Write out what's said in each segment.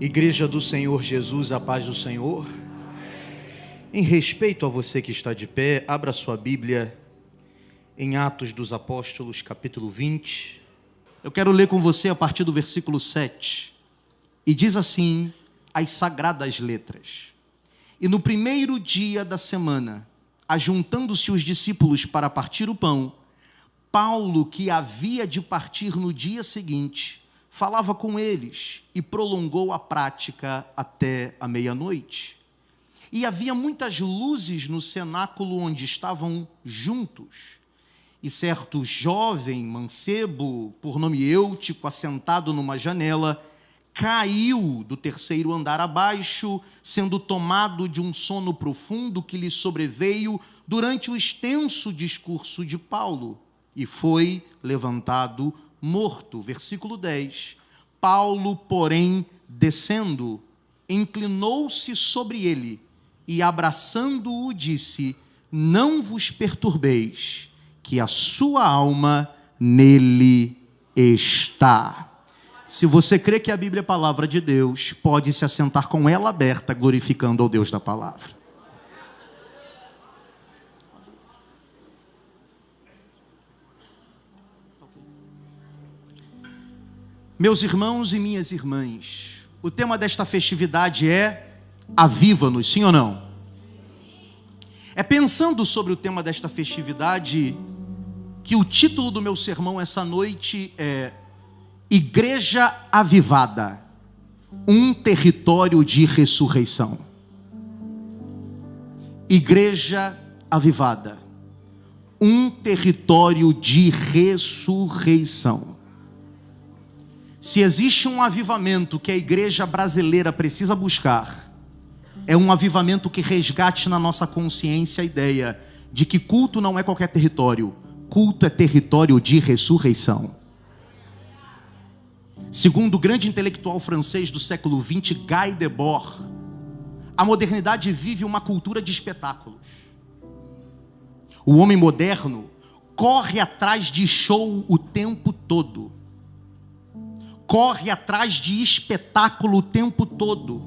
Igreja do Senhor Jesus, a paz do Senhor. Em respeito a você que está de pé, abra sua Bíblia em Atos dos Apóstolos, capítulo 20. Eu quero ler com você a partir do versículo 7. E diz assim as sagradas letras: E no primeiro dia da semana, ajuntando-se os discípulos para partir o pão, Paulo, que havia de partir no dia seguinte, falava com eles e prolongou a prática até a meia-noite. E havia muitas luzes no cenáculo onde estavam juntos. E certo jovem, mancebo, por nome Eutico, assentado numa janela, caiu do terceiro andar abaixo, sendo tomado de um sono profundo que lhe sobreveio durante o extenso discurso de Paulo, e foi levantado morto. Versículo 10. Paulo, porém, descendo, inclinou-se sobre ele e, abraçando-o, disse: Não vos perturbeis, que a sua alma nele está. Se você crê que a Bíblia é a palavra de Deus, pode se assentar com ela aberta, glorificando ao Deus da palavra. Meus irmãos e minhas irmãs, o tema desta festividade é Aviva-nos, sim ou não? É pensando sobre o tema desta festividade que o título do meu sermão essa noite é Igreja Avivada, um território de ressurreição. Igreja Avivada, um território de ressurreição. Se existe um avivamento que a igreja brasileira precisa buscar, é um avivamento que resgate na nossa consciência a ideia de que culto não é qualquer território, culto é território de ressurreição. Segundo o grande intelectual francês do século XX, Guy Debord, a modernidade vive uma cultura de espetáculos. O homem moderno corre atrás de show o tempo todo. Corre atrás de espetáculo o tempo todo.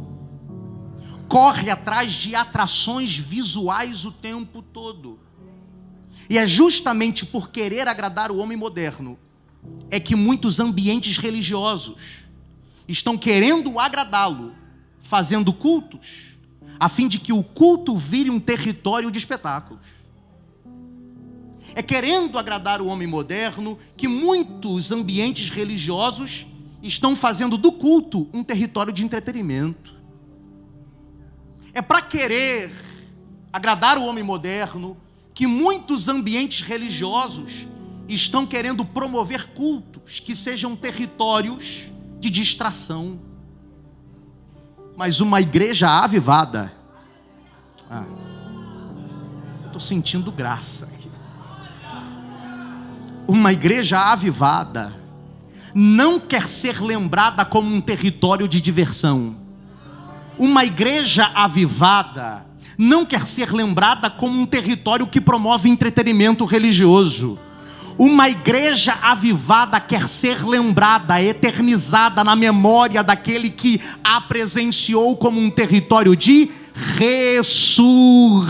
Corre atrás de atrações visuais o tempo todo. E é justamente por querer agradar o homem moderno é que muitos ambientes religiosos estão querendo agradá-lo, fazendo cultos, a fim de que o culto vire um território de espetáculos. É querendo agradar o homem moderno que muitos ambientes religiosos estão fazendo do culto um território de entretenimento. É para querer agradar o homem moderno que muitos ambientes religiosos estão querendo promover cultos que sejam territórios de distração. Mas uma igreja avivada, eu estou sentindo graça aqui. Uma igreja avivada não quer ser lembrada como um território de diversão. Uma igreja avivada não quer ser lembrada como um território que promove entretenimento religioso. Uma igreja avivada quer ser lembrada, eternizada na memória daquele que a presenciou como um território de ressurreição.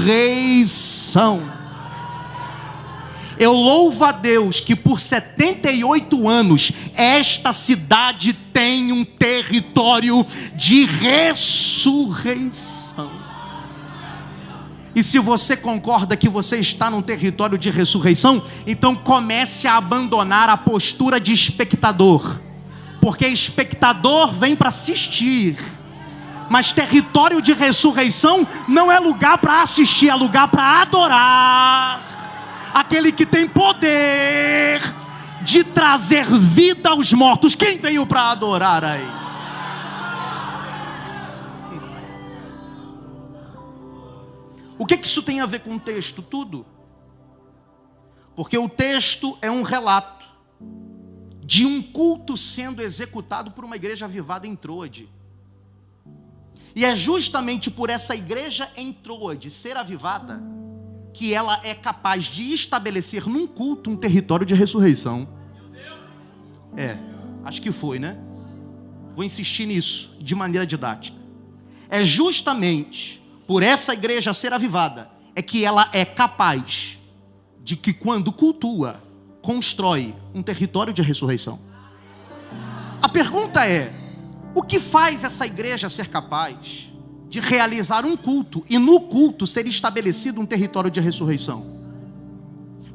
Eu louvo a Deus que por 78 anos esta cidade tem um território de ressurreição. E se você concorda que você está num território de ressurreição, então comece a abandonar a postura de espectador, porque espectador vem para assistir, mas território de ressurreição não é lugar para assistir, é lugar para adorar aquele que tem poder de trazer vida aos mortos. Quem veio para adorar aí? O que isso tem a ver com o texto? Tudo. Porque o texto é um relato de um culto sendo executado por uma igreja avivada em Troade. E é justamente por essa igreja em Troade ser avivada que ela é capaz de estabelecer num culto um território de ressurreição. Acho que foi, né? vou insistir nisso de maneira didática. É justamente por essa igreja ser avivada, é que ela é capaz de que quando cultua, constrói um território de ressurreição. A pergunta é, o que faz essa igreja ser capaz de realizar um culto e no culto ser estabelecido um território de ressurreição?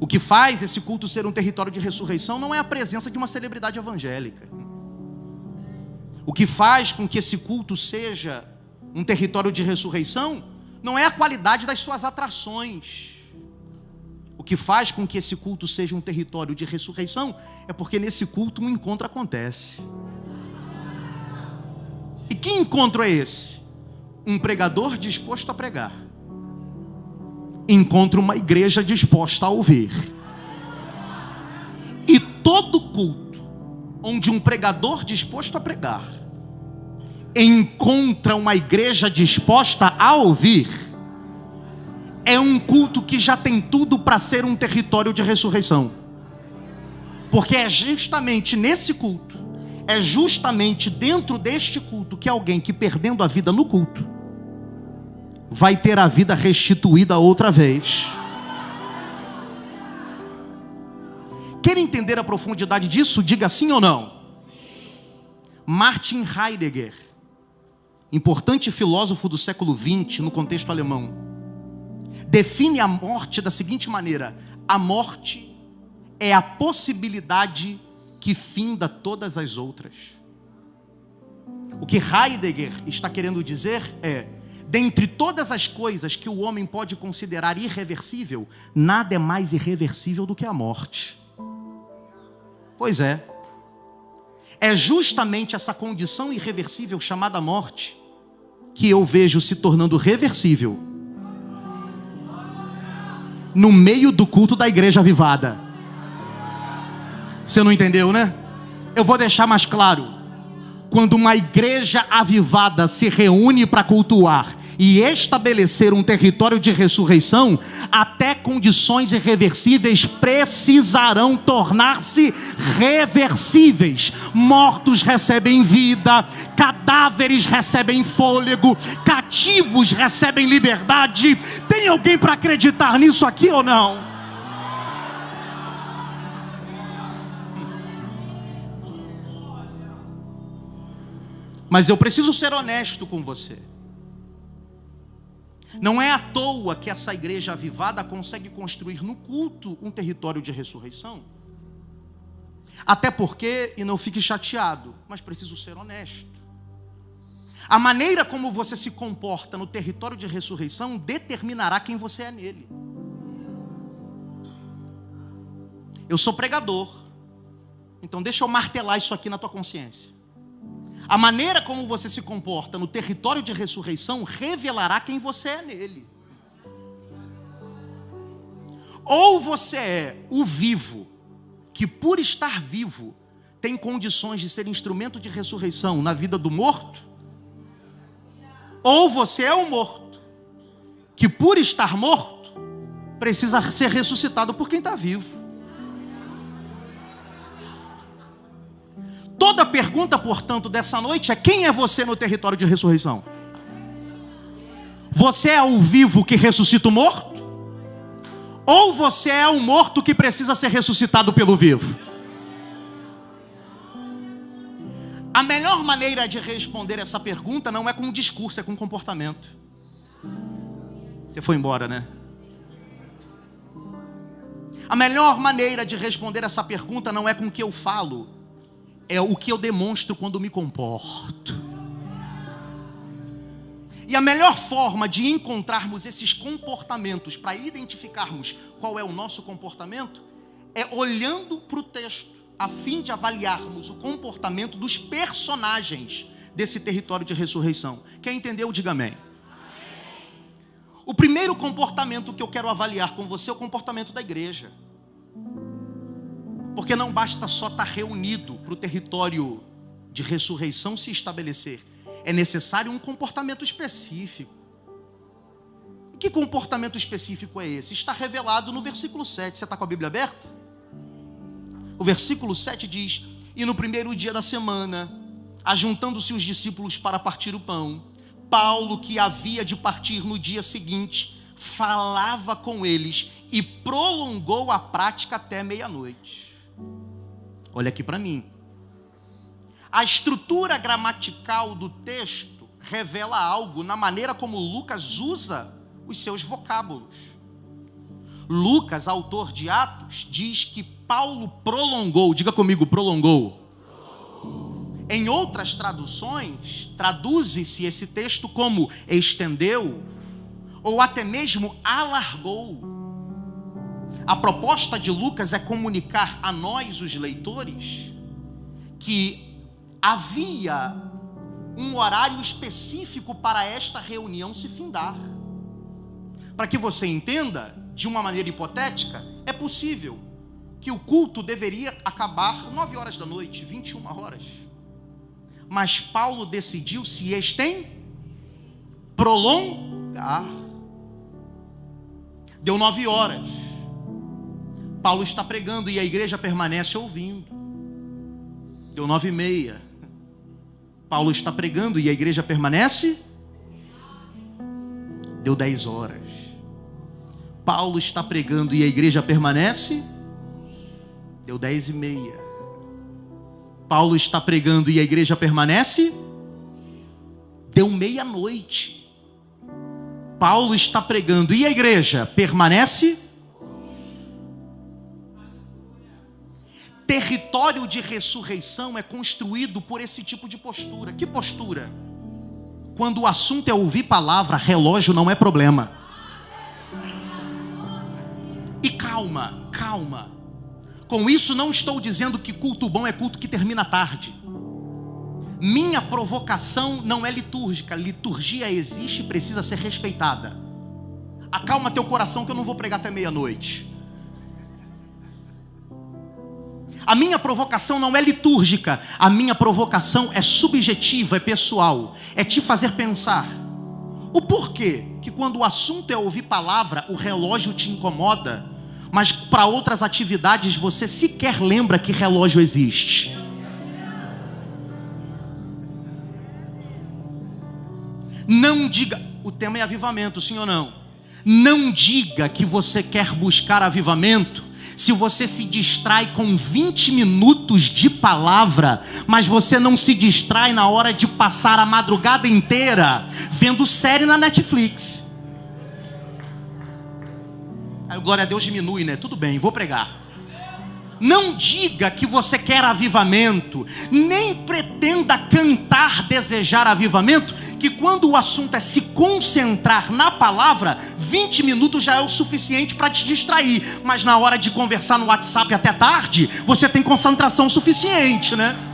O que faz esse culto ser um território de ressurreição não é a presença de uma celebridade evangélica. O que faz com que esse culto seja um território de ressurreição não é a qualidade das suas atrações. O que faz com que esse culto seja um território de ressurreição é porque nesse culto um encontro acontece. E que encontro é esse? Um pregador disposto a pregar encontra uma igreja disposta a ouvir. E todo culto onde um pregador disposto a pregar encontra uma igreja disposta a ouvir, é um culto que já tem tudo para ser um território de ressurreição. Porque é justamente nesse culto, é justamente dentro deste culto que alguém que perdendo a vida no culto vai ter a vida restituída outra vez. Quer entender a profundidade disso? Diga sim ou não. Martin Heidegger, importante filósofo do século XX no contexto alemão, define a morte da seguinte maneira: a morte é a possibilidade que finda todas as outras. O que Heidegger está querendo dizer é: dentre todas as coisas que o homem pode considerar irreversível, nada é mais irreversível do que a morte. Pois é. É justamente essa condição irreversível chamada morte que eu vejo se tornando reversível no meio do culto da igreja avivada. Você não entendeu, né? Eu vou deixar mais claro. Quando uma igreja avivada se reúne para cultuar e estabelecer um território de ressurreição, até condições irreversíveis precisarão tornar-se reversíveis. Mortos recebem vida, cadáveres recebem fôlego, cativos recebem liberdade. Tem alguém para acreditar nisso aqui ou não? Mas eu preciso ser honesto com você. Não é à toa que essa igreja avivada consegue construir no culto um território de ressurreição. Até porque, e não fique chateado, mas preciso ser honesto, a maneira como você se comporta no território de ressurreição determinará quem você é nele. Eu sou pregador, então deixa eu martelar isso aqui na tua consciência. A maneira como você se comporta no território de ressurreição revelará quem você é nele. Ou você é o vivo, que por estar vivo, tem condições de ser instrumento de ressurreição na vida do morto. Ou você é o morto, que por estar morto, precisa ser ressuscitado por quem está vivo. Toda pergunta, portanto, dessa noite é: quem é você no território de ressurreição? Você é o vivo que ressuscita o morto? Ou você é o morto que precisa ser ressuscitado pelo vivo? A melhor maneira de responder essa pergunta não é com discurso, é com comportamento. Você foi embora, né? A melhor maneira de responder essa pergunta não é com o que eu falo, é o que eu demonstro quando me comporto. E a melhor forma de encontrarmos esses comportamentos, para identificarmos qual é o nosso comportamento, é olhando para o texto, a fim de avaliarmos o comportamento dos personagens desse território de ressurreição. Quem entendeu, diga amém. O primeiro comportamento que eu quero avaliar com você é o comportamento da igreja. Porque não basta só estar reunido para o território de ressurreição se estabelecer. É necessário um comportamento específico. E que comportamento específico é esse? Está revelado no versículo 7. Você está com a Bíblia aberta? O versículo 7 diz: e no primeiro dia da semana, ajuntando-se os discípulos para partir o pão, Paulo, que havia de partir no dia seguinte, falava com eles e prolongou a prática até meia-noite. Olha aqui para mim. A estrutura gramatical do texto revela algo na maneira como Lucas usa os seus vocábulos. Lucas, autor de Atos, diz que Paulo prolongou, diga comigo, prolongou. Em outras traduções, traduz-se esse texto como estendeu, ou até mesmo alargou. A proposta de Lucas é comunicar a nós, os leitores, que havia um horário específico para esta reunião se findar. Para que você entenda, de uma maneira hipotética, é possível que o culto deveria acabar 9 horas da noite, 21 horas. Mas Paulo decidiu se prolongar. Deu 9 horas. Paulo está pregando e a igreja permanece ouvindo. Deu 9h30. Paulo está pregando e a igreja permanece. Deu 10 horas. Paulo está pregando e a igreja permanece. Deu 10h30. Paulo está pregando e a igreja permanece. Deu meia-noite. Paulo está pregando e a igreja permanece. Território de ressurreição é construído por esse tipo de postura. Que postura? Quando o assunto é ouvir palavra, relógio não é problema. E calma, calma. Com isso não estou dizendo que culto bom é culto que termina tarde. Minha provocação não é litúrgica. Liturgia existe e precisa ser respeitada. Acalma teu coração que eu não vou pregar até meia-noite. A minha provocação não é litúrgica. A minha provocação é subjetiva, é pessoal. É te fazer pensar. O porquê que quando o assunto é ouvir palavra, o relógio te incomoda, mas para outras atividades você sequer lembra que relógio existe. Não diga, o tema é avivamento, sim ou não? Não diga que você quer buscar avivamento se você se distrai com 20 minutos de palavra, mas você não se distrai na hora de passar a madrugada inteira vendo série na Netflix. Aí, glória a Deus, diminui, né? Tudo bem, vou pregar. Não diga que você quer avivamento, nem pretenda cantar, desejar avivamento, que quando o assunto é se concentrar na palavra, 20 minutos já é o suficiente para te distrair, mas na hora de conversar no WhatsApp até tarde, você tem concentração suficiente, né?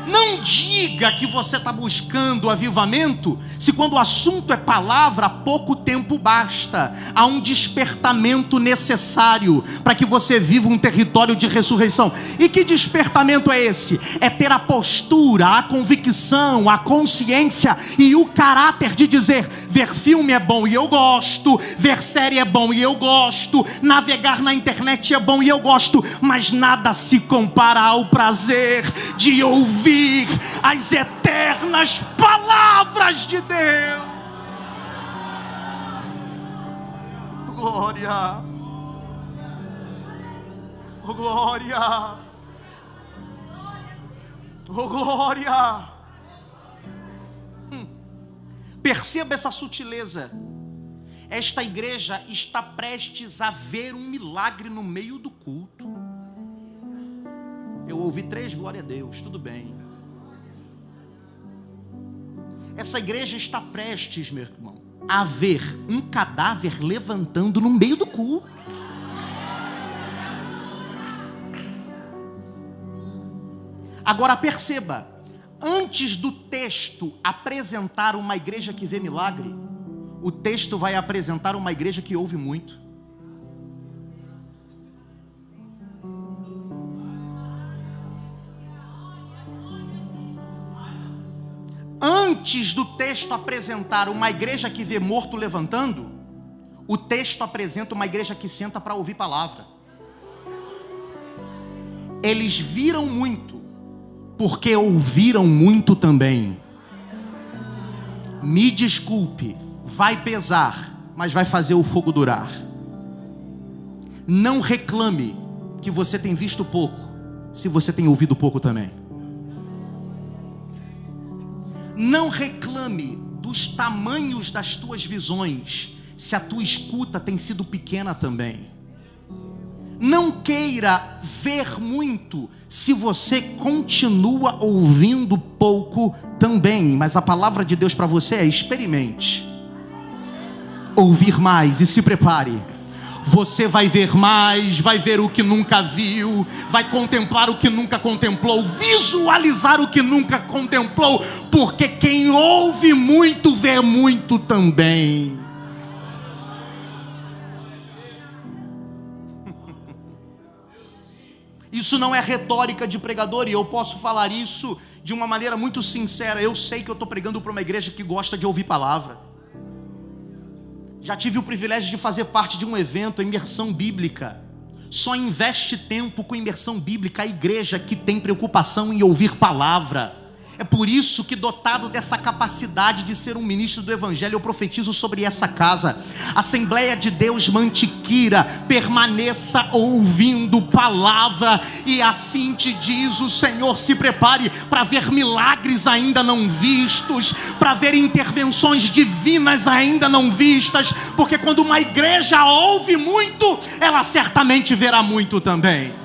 Não diga que você está buscando avivamento, se quando o assunto é palavra, pouco tempo basta. Há um despertamento necessário para que você viva um território de ressurreição. E que despertamento é esse? É ter a postura, a convicção, a consciência e o caráter de dizer: ver filme é bom e eu gosto, ver série é bom e eu gosto, navegar na internet é bom e eu gosto, mas nada se compara ao prazer de ouvir as eternas palavras de Deus. Glória, oh glória, oh glória. Perceba essa sutileza. Esta igreja está prestes a ver um milagre no meio do culto. Eu ouvi 3 glória a Deus, tudo bem. Essa igreja está prestes, meu irmão, a ver um cadáver levantando no meio do culto. Agora perceba, antes do texto apresentar uma igreja que vê milagre, o texto vai apresentar uma igreja que ouve muito. Antes do texto apresentar uma igreja que vê morto levantando, o texto apresenta uma igreja que senta para ouvir palavra. Eles viram muito, porque ouviram muito também. Me desculpe, vai pesar, mas vai fazer o fogo durar. Não reclame que você tem visto pouco, se você tem ouvido pouco também. Não reclame dos tamanhos das tuas visões, se a tua escuta tem sido pequena também. Não queira ver muito, se você continua ouvindo pouco também. Mas a palavra de Deus para você é: experimente ouvir mais e se prepare. Você vai ver mais, vai ver o que nunca viu, vai contemplar o que nunca contemplou, visualizar o que nunca contemplou, porque quem ouve muito vê muito também. Isso não é retórica de pregador, e eu posso falar isso de uma maneira muito sincera. Eu sei que eu estou pregando para uma igreja que gosta de ouvir palavra. Já tive o privilégio de fazer parte de um evento, imersão bíblica. Só investe tempo com imersão bíblica a igreja que tem preocupação em ouvir palavra. É por isso que, dotado dessa capacidade de ser um ministro do Evangelho, eu profetizo sobre essa casa. Assembleia de Deus Mantiqueira, permaneça ouvindo palavra, e assim te diz o Senhor: se prepare para ver milagres ainda não vistos, para ver intervenções divinas ainda não vistas, porque quando uma igreja ouve muito, ela certamente verá muito também.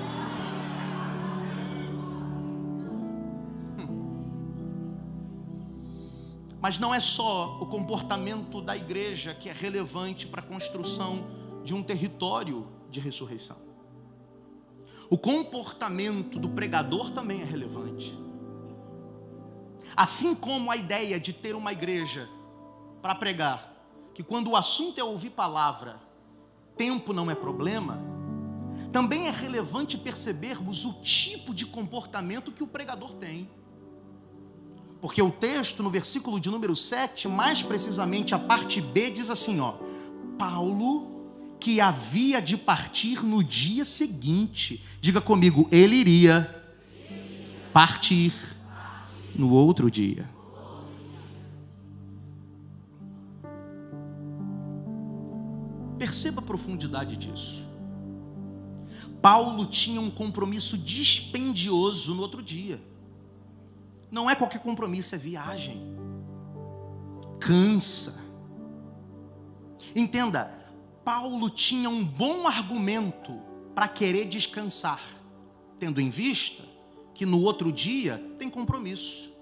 Mas não é só o comportamento da igreja que é relevante para a construção de um território de ressurreição. O comportamento do pregador também é relevante. Assim como a ideia de ter uma igreja para pregar, que quando o assunto é ouvir palavra, tempo não é problema, também é relevante percebermos o tipo de comportamento que o pregador tem. Porque o texto, no versículo de número 7, mais precisamente a parte B, diz assim, Paulo, que havia de partir no dia seguinte. Diga comigo: ele iria partir no outro dia. Perceba a profundidade disso. Paulo tinha um compromisso dispendioso no outro dia. Não é qualquer compromisso, é viagem. Cansa. Entenda, Paulo tinha um bom argumento para querer descansar, tendo em vista que no outro dia tem compromisso.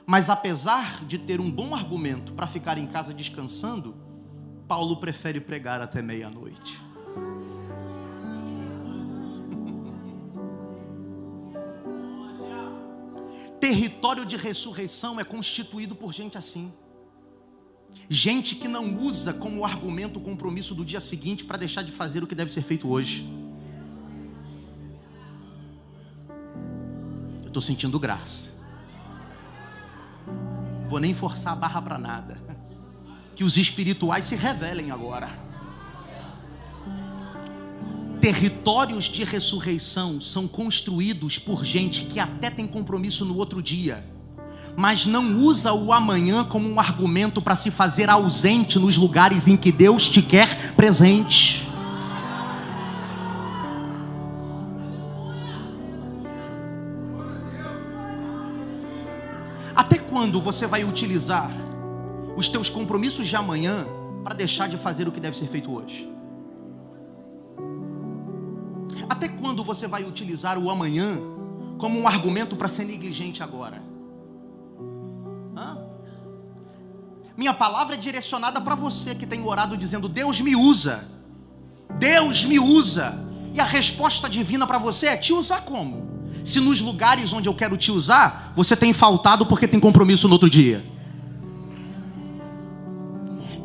Mas apesar de ter um bom argumento para ficar em casa descansando, Paulo prefere pregar até meia-noite. Território de ressurreição é constituído por gente assim. Gente que não usa como argumento o compromisso do dia seguinte para deixar de fazer o que deve ser feito hoje. Eu estou sentindo graça. Vou nem forçar a barra para nada. Que os espirituais se revelem agora. Territórios de ressurreição são construídos por gente que até tem compromisso no outro dia, mas não usa o amanhã como um argumento para se fazer ausente nos lugares em que Deus te quer presente. Até quando você vai utilizar os teus compromissos de amanhã para deixar de fazer o que deve ser feito hoje? Até quando você vai utilizar o amanhã como um argumento para ser negligente agora? Minha palavra é direcionada para você que tem orado dizendo: Deus me usa, Deus me usa. E a resposta divina para você é: te usar como? Se nos lugares onde eu quero te usar, você tem faltado porque tem compromisso no outro dia.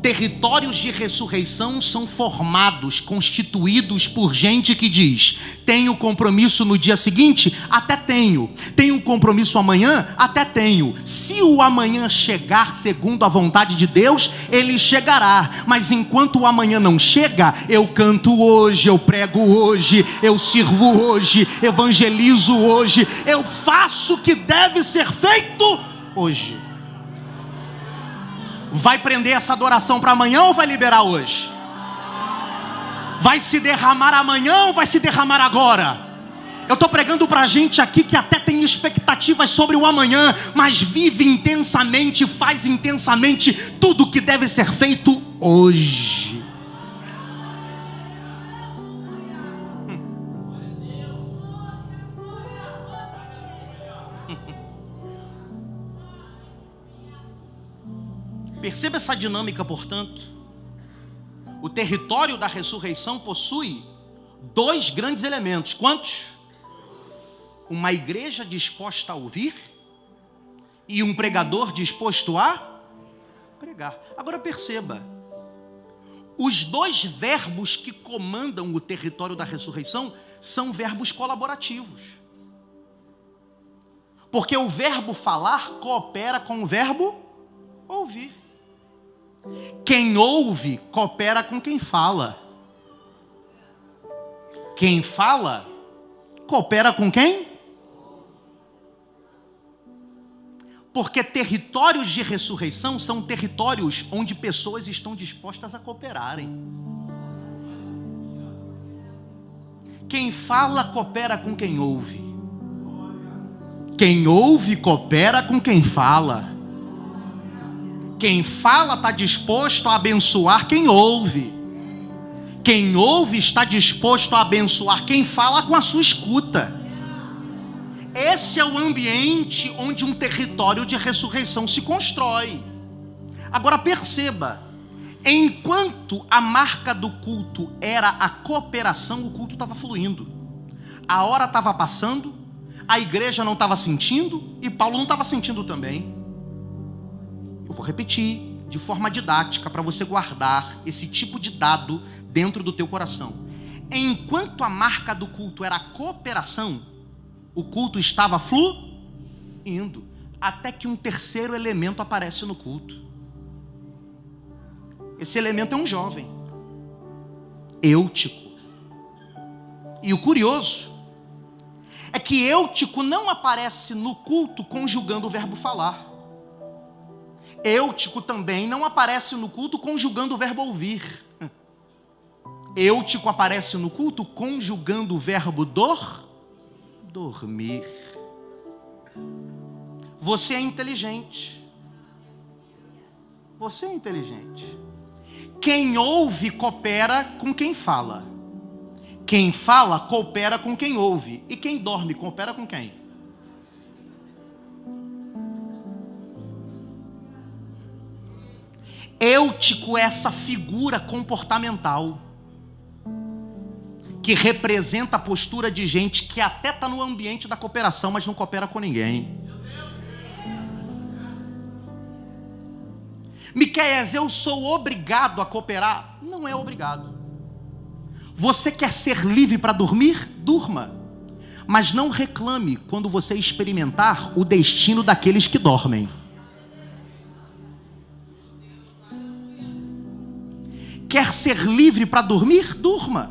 territórios de ressurreição são formados, constituídos por gente que diz: tenho compromisso no dia seguinte? Até tenho. Tenho compromisso amanhã? Até tenho. Se o amanhã chegar segundo a vontade de Deus, ele chegará. Mas enquanto o amanhã não chega, eu canto hoje, eu prego hoje, eu sirvo hoje, evangelizo hoje, eu faço o que deve ser feito hoje. Vai prender essa adoração para amanhã ou vai liberar hoje? Vai se derramar amanhã ou vai se derramar agora? Eu estou pregando para gente aqui que até tem expectativas sobre o amanhã, mas vive intensamente, faz intensamente tudo o que deve ser feito hoje. Perceba essa dinâmica, portanto. O território da ressurreição possui dois grandes elementos. Quantos? Uma igreja disposta a ouvir e um pregador disposto a pregar. Agora perceba, os dois verbos que comandam o território da ressurreição são verbos colaborativos. Porque o verbo falar coopera com o verbo ouvir. Quem ouve coopera com quem fala. Quem fala coopera com quem? Porque territórios de ressurreição são territórios onde pessoas estão dispostas a cooperarem. Quem fala coopera com quem ouve. Quem ouve coopera com quem fala. Quem fala está disposto a abençoar quem ouve. Quem ouve está disposto a abençoar quem fala com a sua escuta. Esse é o ambiente onde um território de ressurreição se constrói. Agora perceba, enquanto a marca do culto era a cooperação, o culto estava fluindo. A hora estava passando, a igreja não estava sentindo e Paulo não estava sentindo também. Eu vou repetir de forma didática para você guardar esse tipo de dado dentro do teu coração. Enquanto a marca do culto era a cooperação, o culto estava fluindo, até que um terceiro elemento aparece no culto. Esse elemento é um jovem, Eutico. E o curioso é que Eutico não aparece no culto conjugando o verbo falar. Eutico também não aparece no culto conjugando o verbo ouvir. Eutico aparece no culto conjugando o verbo dormir. Você é inteligente. Você é inteligente. Quem ouve coopera com quem fala. Quem fala coopera com quem ouve. E quem dorme coopera com quem? Eutico é essa figura comportamental que representa a postura de gente que até está no ambiente da cooperação, mas não coopera com ninguém. Miqueias, eu sou obrigado a cooperar? Não é obrigado. Você quer ser livre para dormir? Durma. Mas não reclame quando você experimentar o destino daqueles que dormem. Quer ser livre para dormir? Durma.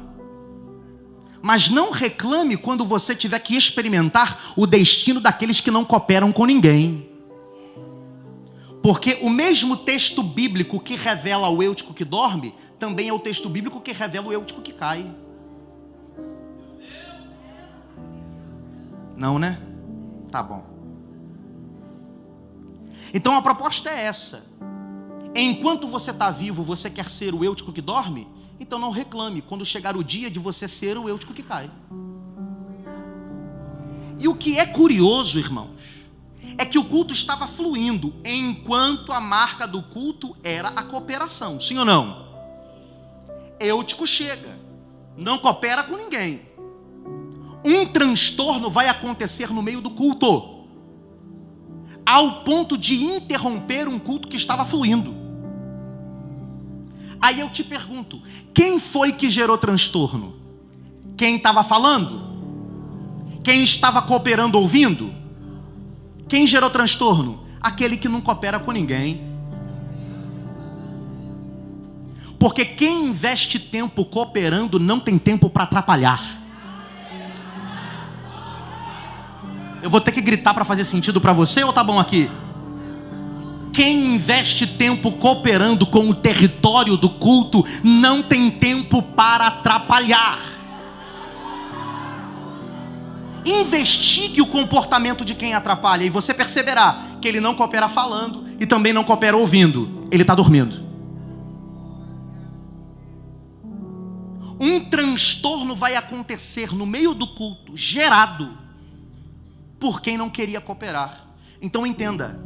Mas não reclame quando você tiver que experimentar o destino daqueles que não cooperam com ninguém. Porque o mesmo texto bíblico que revela o Eutico que dorme, também é o texto bíblico que revela o Eutico que cai. Não, né? Tá bom. Então a proposta é essa. Enquanto você está vivo, você quer ser o Eutico que dorme? Então não reclame quando chegar o dia de você ser o Eutico que cai. E o que é curioso, irmãos, é que o culto estava fluindo, enquanto a marca do culto era a cooperação. Sim ou não? Eutico chega, não coopera com ninguém. Um transtorno vai acontecer no meio do culto, ao ponto de interromper um culto que estava fluindo. Aí eu te pergunto, quem foi que gerou transtorno? Quem estava falando? Quem estava cooperando ouvindo? Quem gerou transtorno? Aquele que não coopera com ninguém. Porque quem investe tempo cooperando não tem tempo para atrapalhar. Eu vou ter que gritar para fazer sentido para você ou tá bom aqui? Quem investe tempo cooperando com o território do culto não tem tempo para atrapalhar. Investigue o comportamento de quem atrapalha e você perceberá que ele não coopera falando e também não coopera ouvindo. Ele está dormindo. Um transtorno vai acontecer no meio do culto, gerado por quem não queria cooperar. Então entenda,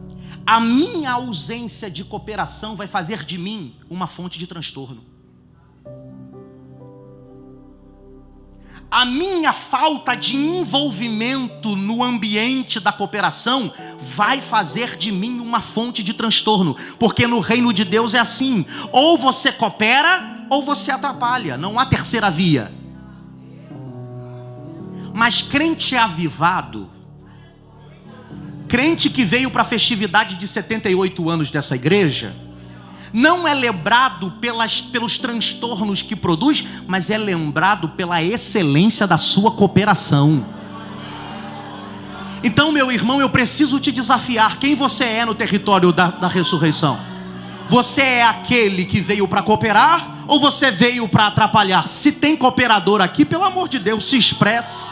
a minha ausência de cooperação vai fazer de mim uma fonte de transtorno. A minha falta de envolvimento no ambiente da cooperação vai fazer de mim uma fonte de transtorno. Porque no reino de Deus é assim: ou você coopera, ou você atrapalha. Não há terceira via. Mas crente avivado, crente que veio para a festividade de 78 anos dessa igreja, não é lembrado pelos transtornos que produz, mas é lembrado pela excelência da sua cooperação. Então, meu irmão, eu preciso te desafiar. Quem você é no território da ressurreição? Você é aquele que veio para cooperar ou você veio para atrapalhar? Se tem cooperador aqui, pelo amor de Deus, se expresse.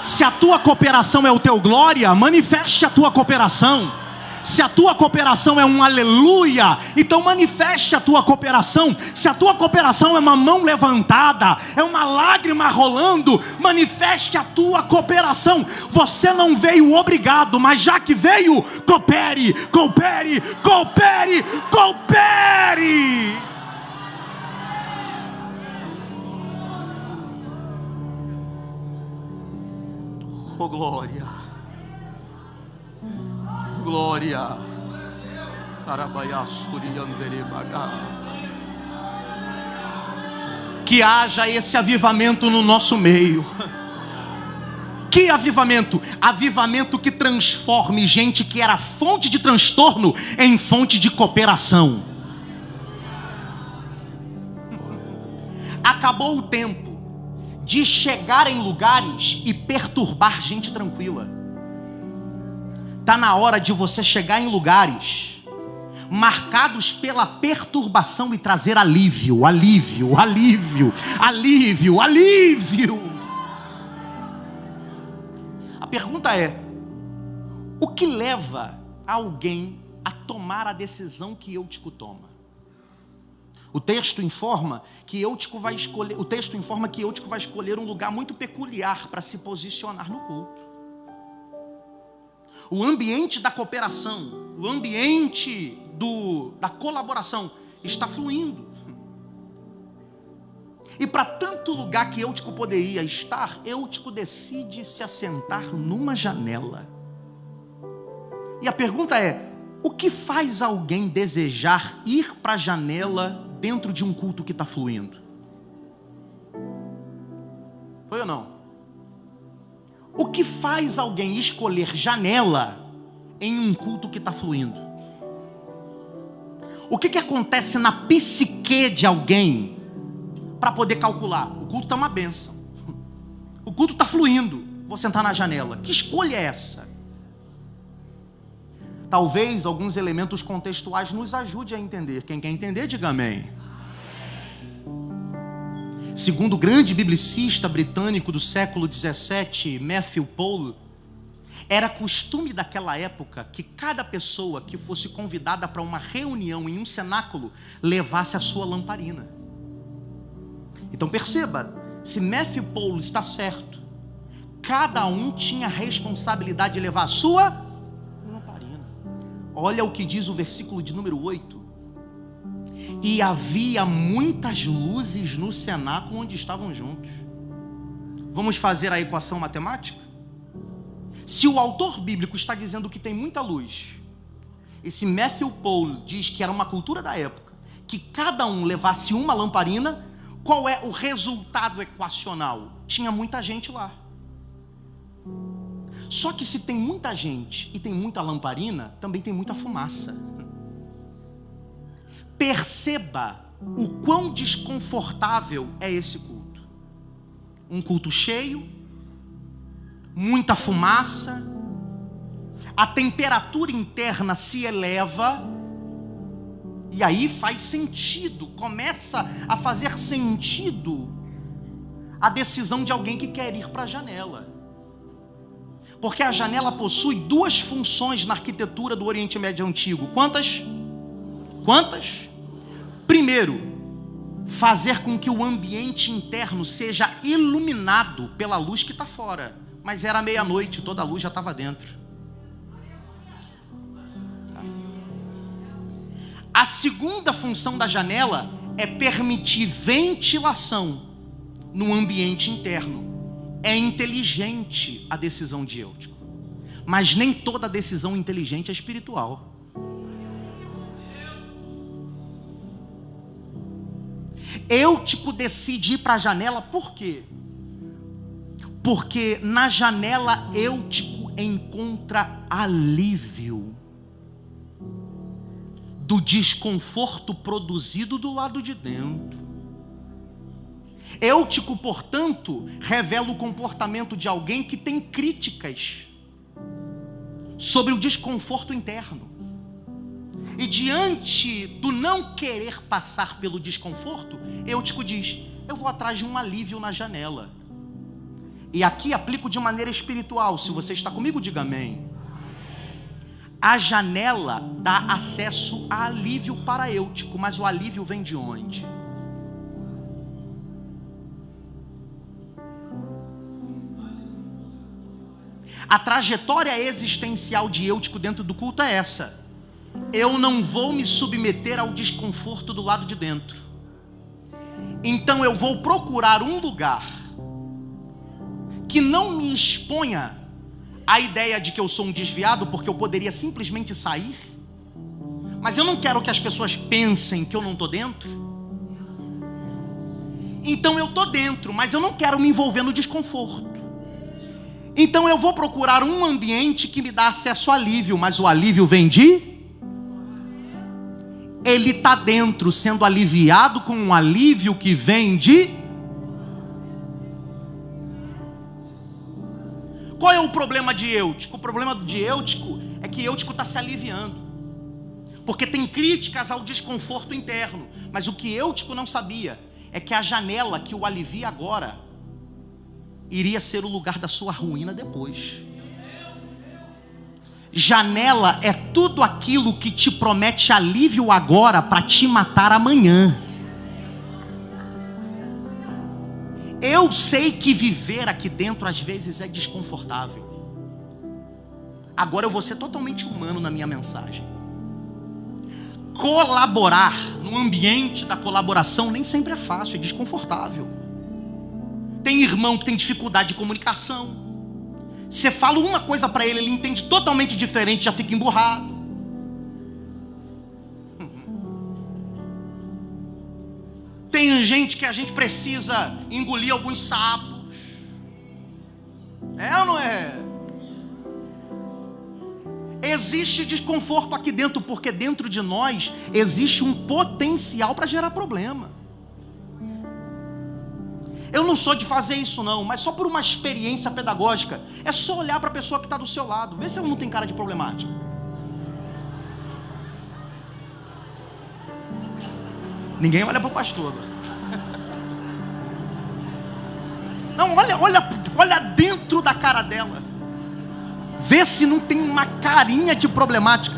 Se a tua cooperação é o teu glória, manifeste a tua cooperação. Se a tua cooperação é um aleluia, então manifeste a tua cooperação. Se a tua cooperação é uma mão levantada, é uma lágrima rolando, manifeste a tua cooperação. Você não veio obrigado, mas já que veio, coopere, coopere, coopere, coopere. Oh glória, glória. Que haja esse avivamento no nosso meio. Que avivamento? Avivamento que transforme gente que era fonte de transtorno em fonte de cooperação. Acabou o tempo de chegar em lugares e perturbar gente tranquila. Está na hora de você chegar em lugares marcados pela perturbação e trazer alívio, alívio, alívio, alívio, alívio. A pergunta é: o que leva alguém a tomar a decisão que Eutico toma? O texto informa que Eutico vai escolher um lugar muito peculiar para se posicionar no culto. O ambiente da cooperação, o ambiente da colaboração está fluindo. E para tanto lugar que Eutico poderia estar, Eutico decide se assentar numa janela. E a pergunta é: o que faz alguém desejar ir para a janela dentro de um culto que está fluindo? Foi ou não? O que faz alguém escolher janela em um culto que está fluindo? O que acontece na psique de alguém para poder calcular? O culto está uma bênção, o culto está fluindo, vou sentar na janela. Que escolha é essa? Talvez alguns elementos contextuais nos ajudem a entender. Quem quer entender, diga amém. Segundo o grande biblicista britânico do século 17, Matthew Paul, era costume daquela época que cada pessoa que fosse convidada para uma reunião em um cenáculo levasse a sua lamparina. Então perceba, se Matthew Paul está certo, cada um tinha a responsabilidade de levar a sua lamparina. Olha o que diz o versículo de número 8. E havia muitas luzes no cenáculo onde estavam juntos. Vamos fazer a equação matemática? Se o autor bíblico está dizendo que tem muita luz, e se Matthew Paul diz que era uma cultura da época, que cada um levasse uma lamparina, qual é o resultado equacional? Tinha muita gente lá. Só que se tem muita gente e tem muita lamparina, também tem muita fumaça. Perceba o quão desconfortável é esse culto. Um culto cheio, muita fumaça, a temperatura interna se eleva, e aí faz sentido, começa a fazer sentido a decisão de alguém que quer ir para a janela. Porque a janela possui duas funções na arquitetura do Oriente Médio Antigo. Quantas? Primeiro, fazer com que o ambiente interno seja iluminado pela luz que está fora. Mas era meia-noite, toda a luz já estava dentro. A segunda função da janela é permitir ventilação no ambiente interno. É inteligente a decisão de Eutico, mas nem toda decisão inteligente é espiritual. Eutico decide ir para a janela, por quê? Porque na janela Eutico encontra alívio do desconforto produzido do lado de dentro. Eutico, portanto, revela o comportamento de alguém que tem críticas sobre o desconforto interno. E diante do não querer passar pelo desconforto, Eutico diz: eu vou atrás de um alívio na janela. E aqui aplico de maneira espiritual. Se você está comigo, diga amém. A janela dá acesso a alívio para Eutico, mas o alívio vem de onde? A trajetória existencial de Eutico dentro do culto é essa: eu não vou me submeter ao desconforto do lado de dentro, então eu vou procurar um lugar que não me exponha a ideia de que eu sou um desviado, porque eu poderia simplesmente sair, mas eu não quero que as pessoas pensem que eu não estou dentro. Então eu estou dentro, mas eu não quero me envolver no desconforto. Então eu vou procurar um ambiente que me dá acesso a alívio, mas o alívio vem de... Ele está dentro, sendo aliviado com um alívio que vem de... Qual é o problema de Eutico? O problema de Eutico é que Eutico está se aliviando, porque tem críticas ao desconforto interno. Mas o que Eutico não sabia é que a janela que o alivia agora iria ser o lugar da sua ruína depois. Janela é tudo aquilo que te promete alívio agora para te matar amanhã. Eu sei que viver aqui dentro às vezes é desconfortável. Agora eu vou ser totalmente humano na minha mensagem. Colaborar no ambiente da colaboração nem sempre é fácil, é desconfortável. Tem irmão que tem dificuldade de comunicação. Você fala uma coisa para ele, ele entende totalmente diferente, já fica emburrado. Tem gente que a gente precisa engolir alguns sapos. É ou não é? Existe desconforto aqui dentro, porque dentro de nós existe um potencial para gerar problema. Eu não sou de fazer isso não, mas só por uma experiência pedagógica. É só olhar para a pessoa que está do seu lado, ver se ela não tem cara de problemática. Ninguém olha para o pastor. Não, olha dentro da cara dela. Vê se não tem uma carinha de problemática.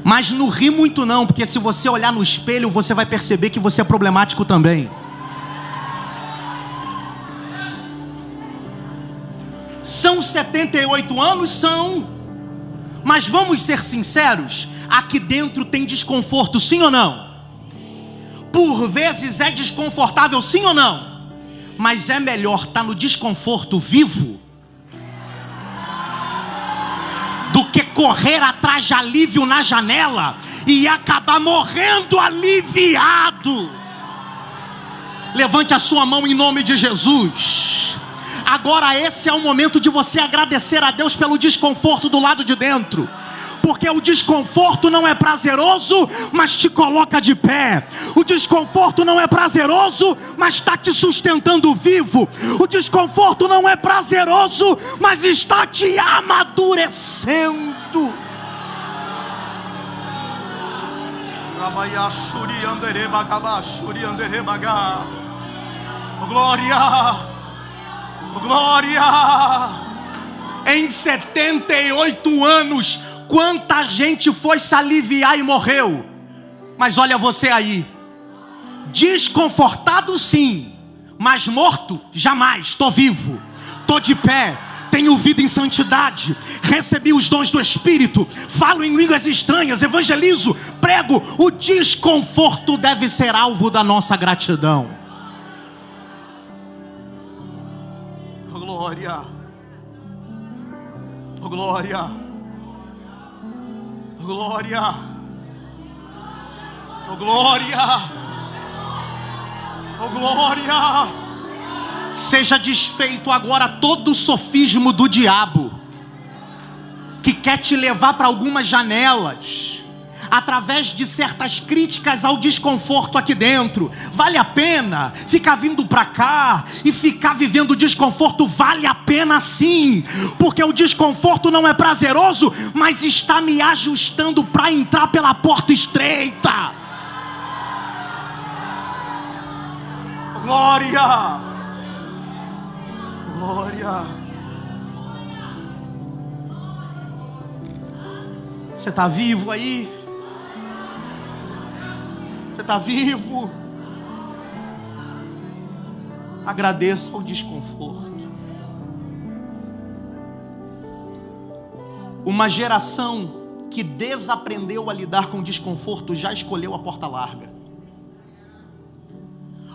Mas não ri muito não, porque se você olhar no espelho, você vai perceber que você é problemático também. São 78 anos? São. Mas vamos ser sinceros, aqui dentro tem desconforto, sim ou não? Por vezes é desconfortável, sim ou não? Mas é melhor estar no desconforto vivo do que correr atrás de alívio na janela e acabar morrendo aliviado. Levante a sua mão em nome de Jesus. Agora esse é o momento de você agradecer a Deus pelo desconforto do lado de dentro. Porque o desconforto não é prazeroso, mas te coloca de pé. O desconforto não é prazeroso, mas está te sustentando vivo. O desconforto não é prazeroso, mas está te amadurecendo. Glória! Glória! Em 78 anos, quanta gente foi se aliviar e morreu. Mas olha você aí, desconfortado sim, mas morto jamais. Estou vivo, estou de pé, tenho vida em santidade, recebi os dons do Espírito, falo em línguas estranhas, evangelizo, prego. O desconforto deve ser alvo da nossa gratidão. Glória, oh glória, oh glória, oh glória, oh glória. Seja desfeito agora todo o sofismo do diabo, que quer te levar para algumas janelas, através de certas críticas ao desconforto aqui dentro. Vale a pena ficar vindo para cá e ficar vivendo o desconforto? Vale a pena sim, porque o desconforto não é prazeroso, mas está me ajustando para entrar pela porta estreita. Glória, glória. Você está vivo aí? Você está vivo? Agradeça o desconforto. Uma geração que desaprendeu a lidar com o desconforto já escolheu a porta larga.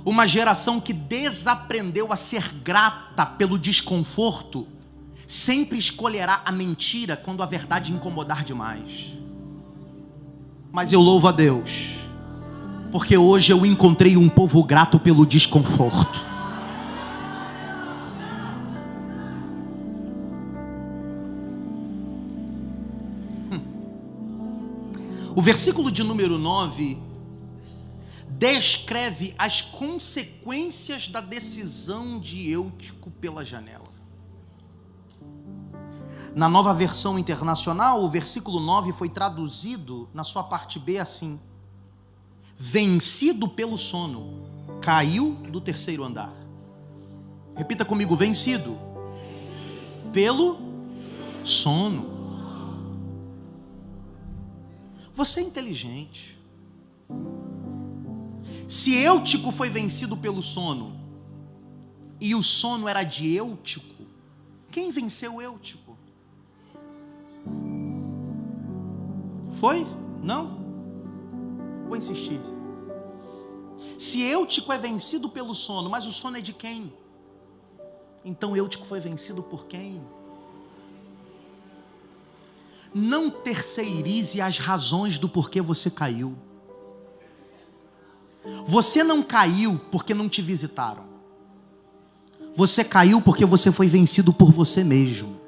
Uma geração que desaprendeu a ser grata pelo desconforto sempre escolherá a mentira quando a verdade incomodar demais. Mas eu louvo a Deus, porque hoje eu encontrei um povo grato pelo desconforto. O versículo de número 9 descreve as consequências da decisão de Eutico pela janela. Na Nova Versão Internacional, o versículo 9 foi traduzido na sua parte B assim: vencido pelo sono, caiu do terceiro andar. Repita comigo: vencido pelo sono. Você é inteligente. Se Eutico foi vencido pelo sono, e o sono era de Eutico, quem venceu Eutico? Foi? Não? Vou insistir. Se Eutico é vencido pelo sono, mas o sono é de quem? Então Eutico foi vencido por quem? Não terceirize as razões do porquê você caiu. Você não caiu porque não te visitaram. Você caiu porque você foi vencido por você mesmo.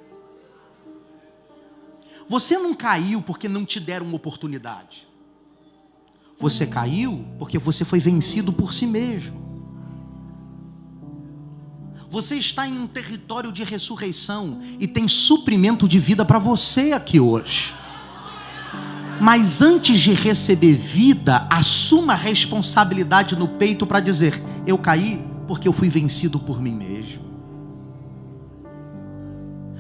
Você não caiu porque não te deram uma oportunidade. Você caiu porque você foi vencido por si mesmo. Você está em um território de ressurreição e tem suprimento de vida para você aqui hoje. Mas antes de receber vida, assuma a responsabilidade no peito para dizer: eu caí porque eu fui vencido por mim mesmo.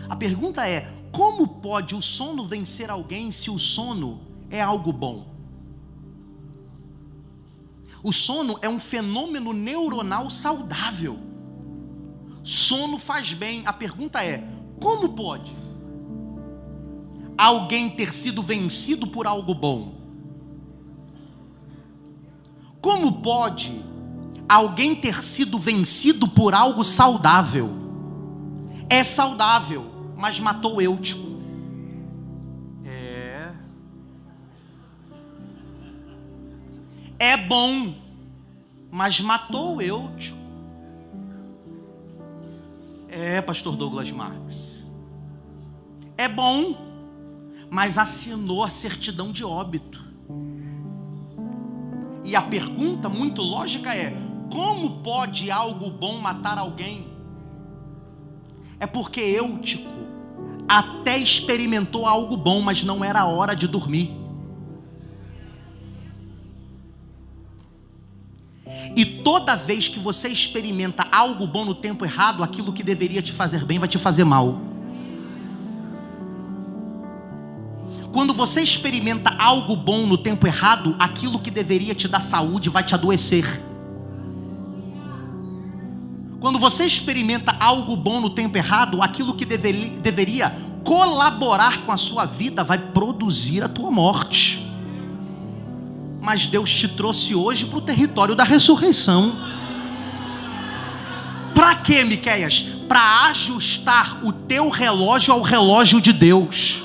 A pergunta é: como pode o sono vencer alguém se o sono é algo bom? O sono é um fenômeno neuronal saudável. Sono faz bem. A pergunta é: como pode alguém ter sido vencido por algo bom? Como pode alguém ter sido vencido por algo saudável? É saudável, mas matou Eutico. É bom, mas matou o Eutico. Pastor Douglas Marques. É bom, mas assinou a certidão de óbito. E a pergunta muito lógica é: como pode algo bom matar alguém? É porque Eutico até experimentou algo bom, mas não era a hora de dormir. E toda vez que você experimenta algo bom no tempo errado, aquilo que deveria te fazer bem vai te fazer mal. Quando você experimenta algo bom no tempo errado, aquilo que deveria te dar saúde vai te adoecer. Quando você experimenta algo bom no tempo errado, aquilo que deveria colaborar com a sua vida vai produzir a tua morte. Mas Deus te trouxe hoje para o território da ressurreição. Para quê, Miqueias? Para ajustar o teu relógio ao relógio de Deus.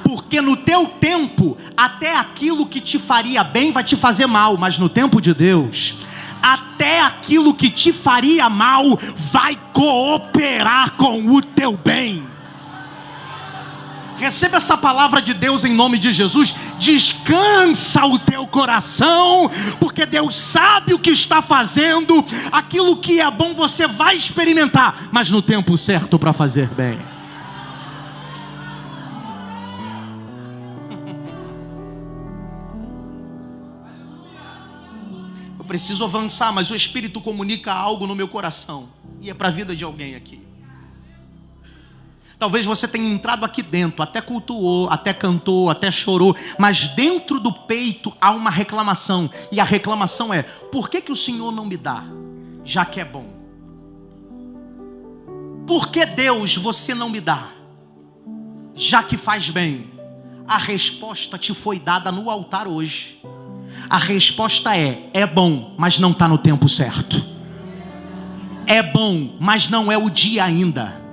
Porque no teu tempo, até aquilo que te faria bem vai te fazer mal, mas no tempo de Deus, até aquilo que te faria mal vai cooperar com o teu bem. Receba essa palavra de Deus em nome de Jesus. Descansa o teu coração, porque Deus sabe o que está fazendo. Aquilo que é bom você vai experimentar, mas no tempo certo para fazer bem. Eu preciso avançar, mas o Espírito comunica algo no meu coração, e é para a vida de alguém aqui. Talvez você tenha entrado aqui dentro, até cultuou, até cantou, até chorou, mas dentro do peito há uma reclamação. E a reclamação é: por que o Senhor não me dá, já que é bom? Por que, Deus, você não me dá, já que faz bem? A resposta te foi dada no altar hoje. A resposta é bom, mas não está no tempo certo. É bom, mas não é o dia ainda.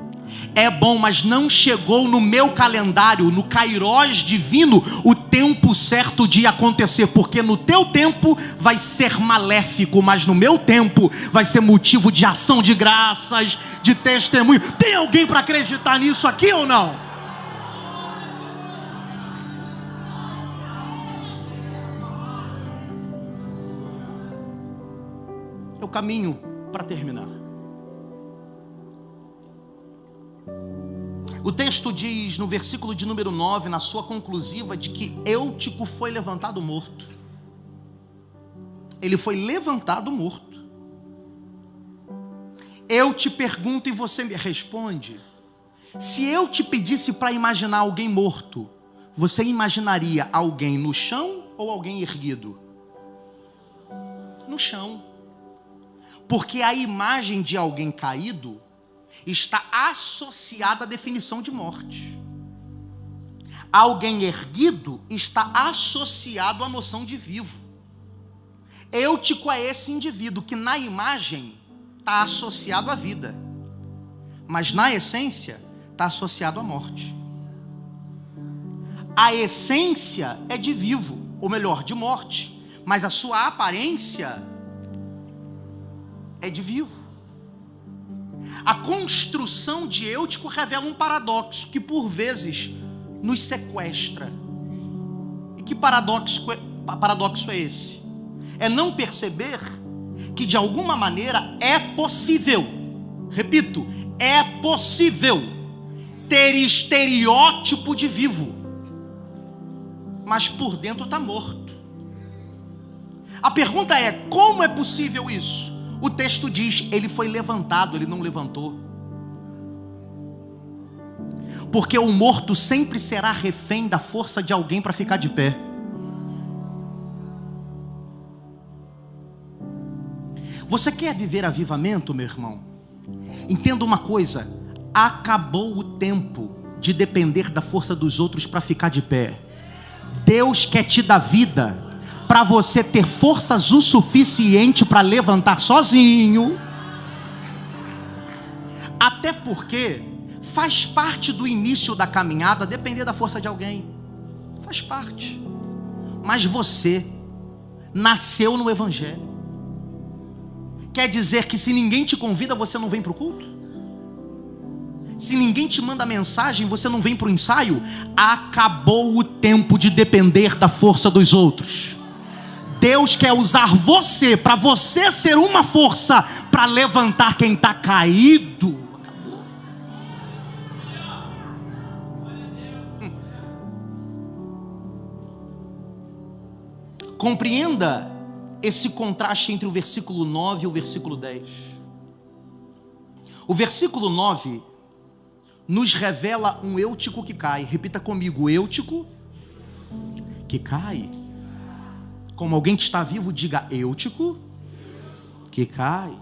É bom, mas não chegou no meu calendário, no kairós divino, o tempo certo de acontecer. Porque no teu tempo vai ser maléfico, mas no meu tempo vai ser motivo de ação de graças, de testemunho. Tem alguém para acreditar nisso aqui ou não? Eu caminho para terminar. O texto diz no versículo de número 9, na sua conclusiva, de que Eutico foi levantado morto. Ele foi levantado morto. Eu te pergunto e você me responde: se eu te pedisse para imaginar alguém morto, você imaginaria alguém no chão ou alguém erguido? No chão. Porque a imagem de alguém caído está associada à definição de morte. Alguém erguido está associado à noção de vivo. Eutico é esse indivíduo que na imagem está associado à vida, mas na essência está associado à morte. A essência é de vivo, ou melhor, de morte, mas a sua aparência é de vivo. A construção de Eutico revela um paradoxo que por vezes nos sequestra. E que paradoxo é esse? É não perceber que de alguma maneira é possível, repito, é possível ter estereótipo de vivo, mas por dentro está morto. A pergunta é: como é possível isso? O texto diz: ele foi levantado, ele não levantou. Porque o morto sempre será refém da força de alguém para ficar de pé. Você quer viver avivamento, meu irmão? Entenda uma coisa: acabou o tempo de depender da força dos outros para ficar de pé. Deus quer te dar vida para você ter forças o suficiente para levantar sozinho. Até porque faz parte do início da caminhada depender da força de alguém. Faz parte. Mas você nasceu no Evangelho. Quer dizer que se ninguém te convida, você não vem para o culto? Se ninguém te manda mensagem, você não vem para o ensaio? Acabou o tempo de depender da força dos outros. Deus quer usar você, para você ser uma força, para levantar quem está caído. Acabou. Compreenda esse contraste entre o versículo 9 e o versículo 10. O versículo 9 nos revela um Eutico que cai. Repita comigo: Eutico que cai. Como alguém que está vivo, diga: Eutico que cai.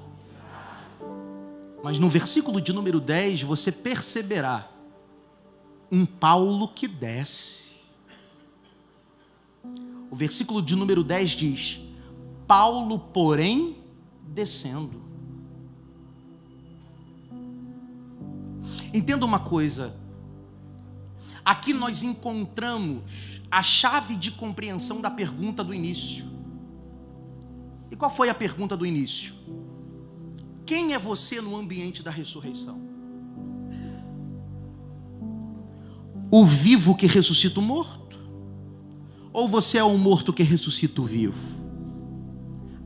Mas no versículo de número 10, você perceberá um Paulo que desce. O versículo de número 10 diz: Paulo, porém, descendo. Entenda uma coisa, aqui nós encontramos a chave de compreensão da pergunta do início. E qual foi a pergunta do início? Quem é você no ambiente da ressurreição? O vivo que ressuscita o morto? Ou você é o morto que ressuscita o vivo?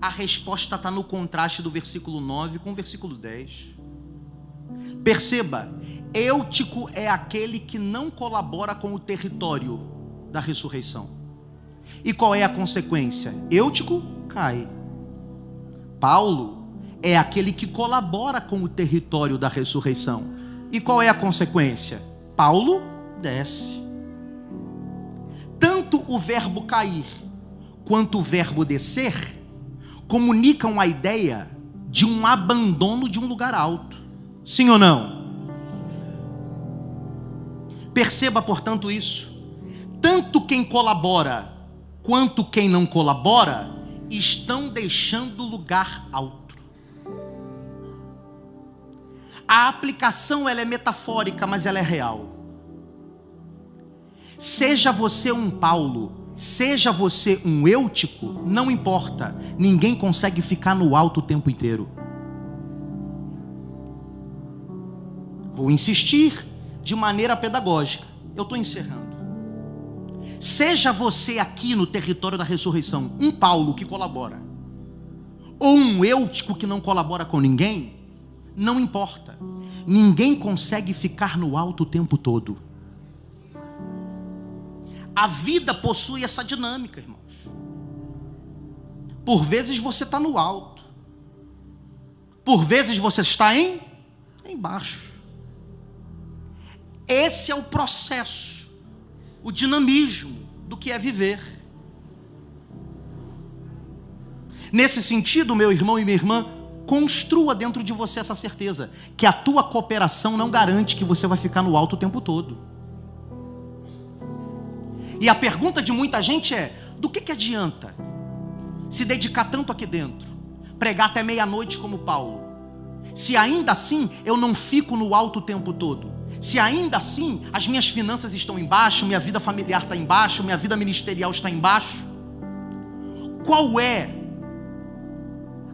A resposta está no contraste do versículo 9 com o versículo 10. Perceba, Eutico é aquele que não colabora com o território da ressurreição. E qual é a consequência? Eutico cai. Paulo é aquele que colabora com o território da ressurreição. E qual é a consequência? Paulo desce. Tanto o verbo cair quanto o verbo descer comunicam a ideia de um abandono de um lugar alto. Sim ou não? Perceba, portanto, isso. Tanto quem colabora quanto quem não colabora estão deixando o lugar alto. A aplicação ela é metafórica, mas ela é real. Seja você um Paulo, seja você um Eutico, não importa. Ninguém consegue ficar no alto o tempo inteiro. Vou insistir de maneira pedagógica. Eu estou encerrando. Seja você aqui no território da ressurreição um Paulo que colabora, ou um Eutico que não colabora com ninguém, não importa. Ninguém consegue ficar no alto o tempo todo. A vida possui essa dinâmica, irmãos. Por vezes você está no alto, por vezes você está embaixo. Esse é o processo, o dinamismo do que é viver. Nesse sentido, meu irmão e minha irmã, construa dentro de você essa certeza, que a tua cooperação não garante que você vai ficar no alto o tempo todo. E a pergunta de muita gente é: do que adianta se dedicar tanto aqui dentro, pregar até meia-noite como Paulo, se ainda assim eu não fico no alto o tempo todo? Se ainda assim as minhas finanças estão embaixo, minha vida familiar está embaixo, minha vida ministerial está embaixo? Qual é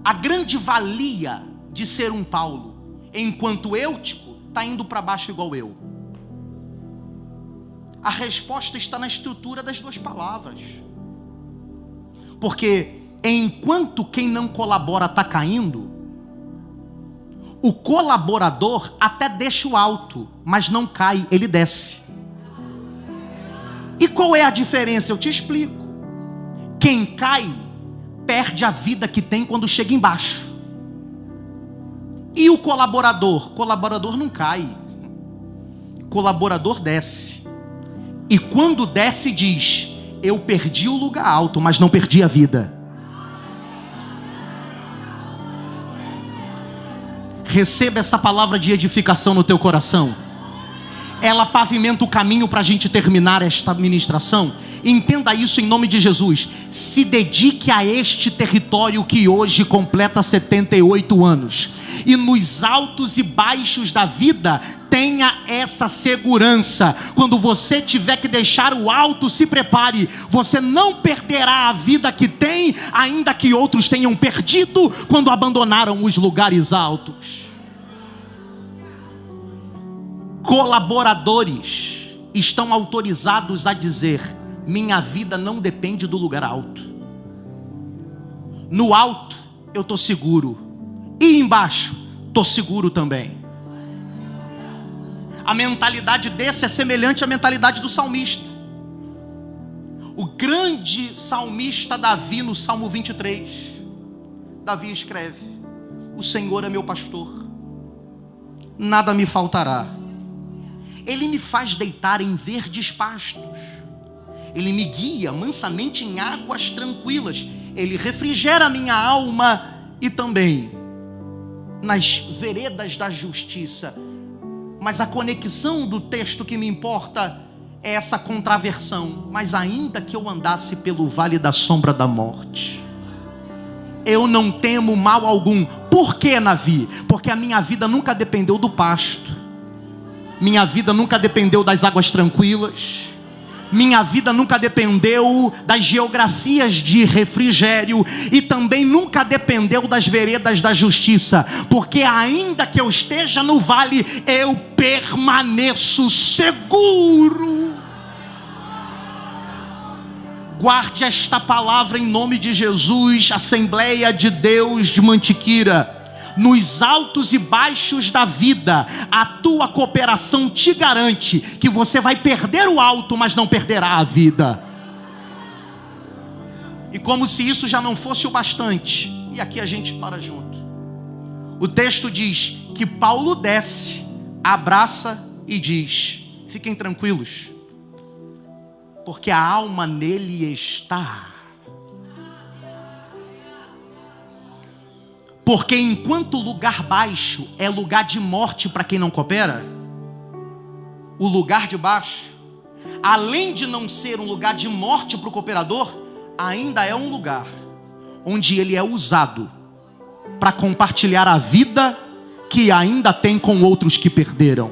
a grande valia de ser um Paulo, enquanto Eutico está indo para baixo igual eu? A resposta está na estrutura das duas palavras. Porque enquanto quem não colabora está caindo, o colaborador até deixa o alto, mas não cai, ele desce. E qual é a diferença? Eu te explico. Quem cai perde a vida que tem quando chega embaixo. E o colaborador não cai, colaborador desce. E quando desce diz: eu perdi o lugar alto, mas não perdi a vida. Receba essa palavra de edificação no teu coração. ela pavimenta o caminho para a gente terminar esta ministração. Entenda isso em nome de Jesus. Se dedique a este território que hoje completa 78 anos. E nos altos e baixos da vida, tenha essa segurança. Quando você tiver que deixar o alto, se prepare. Você não perderá a vida que tem, ainda que outros tenham perdido quando abandonaram os lugares altos. Colaboradores estão autorizados a dizer: minha vida não depende do lugar alto. No alto eu estou seguro, e embaixo estou seguro também. A mentalidade desse é semelhante à mentalidade do salmista. O grande salmista Davi, no Salmo 23, Davi escreve: o Senhor é meu pastor, nada me faltará. Ele me faz deitar em verdes pastos. Ele me guia mansamente em águas tranquilas. Ele refrigera a minha alma e também nas veredas da justiça. Mas a conexão do texto que me importa é essa contraversão. Mas ainda que eu andasse pelo vale da sombra da morte, eu não temo mal algum. Por que, Davi? Porque a minha vida nunca dependeu do pasto. Minha vida nunca dependeu das águas tranquilas. Minha vida nunca dependeu das geografias de refrigério. E também nunca dependeu das veredas da justiça. Porque ainda que eu esteja no vale, eu permaneço seguro. Guarde esta palavra em nome de Jesus, Assembleia de Deus de Mantiqueira. Nos altos e baixos da vida, a tua cooperação te garante que você vai perder o alto, mas não perderá a vida. E como se isso já não fosse o bastante, e aqui a gente para junto. O texto diz que Paulo desce, abraça e diz: fiquem tranquilos, porque a alma nele está. Porque enquanto o lugar baixo é lugar de morte para quem não coopera, o lugar de baixo, além de não ser um lugar de morte para o cooperador, ainda é um lugar onde ele é usado para compartilhar a vida que ainda tem com outros que perderam.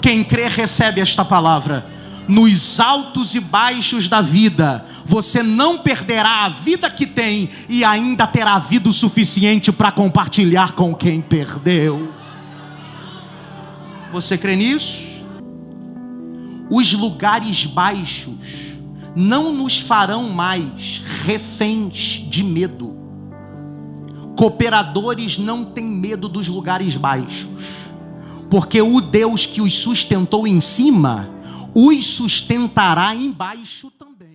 Quem crê recebe esta palavra. Nos altos e baixos da vida, você não perderá a vida que tem e ainda terá vida o suficiente para compartilhar com quem perdeu. Você crê nisso? Os lugares baixos não nos farão mais reféns de medo. Cooperadores não têm medo dos lugares baixos, porque o Deus que os sustentou em cima os sustentará embaixo também.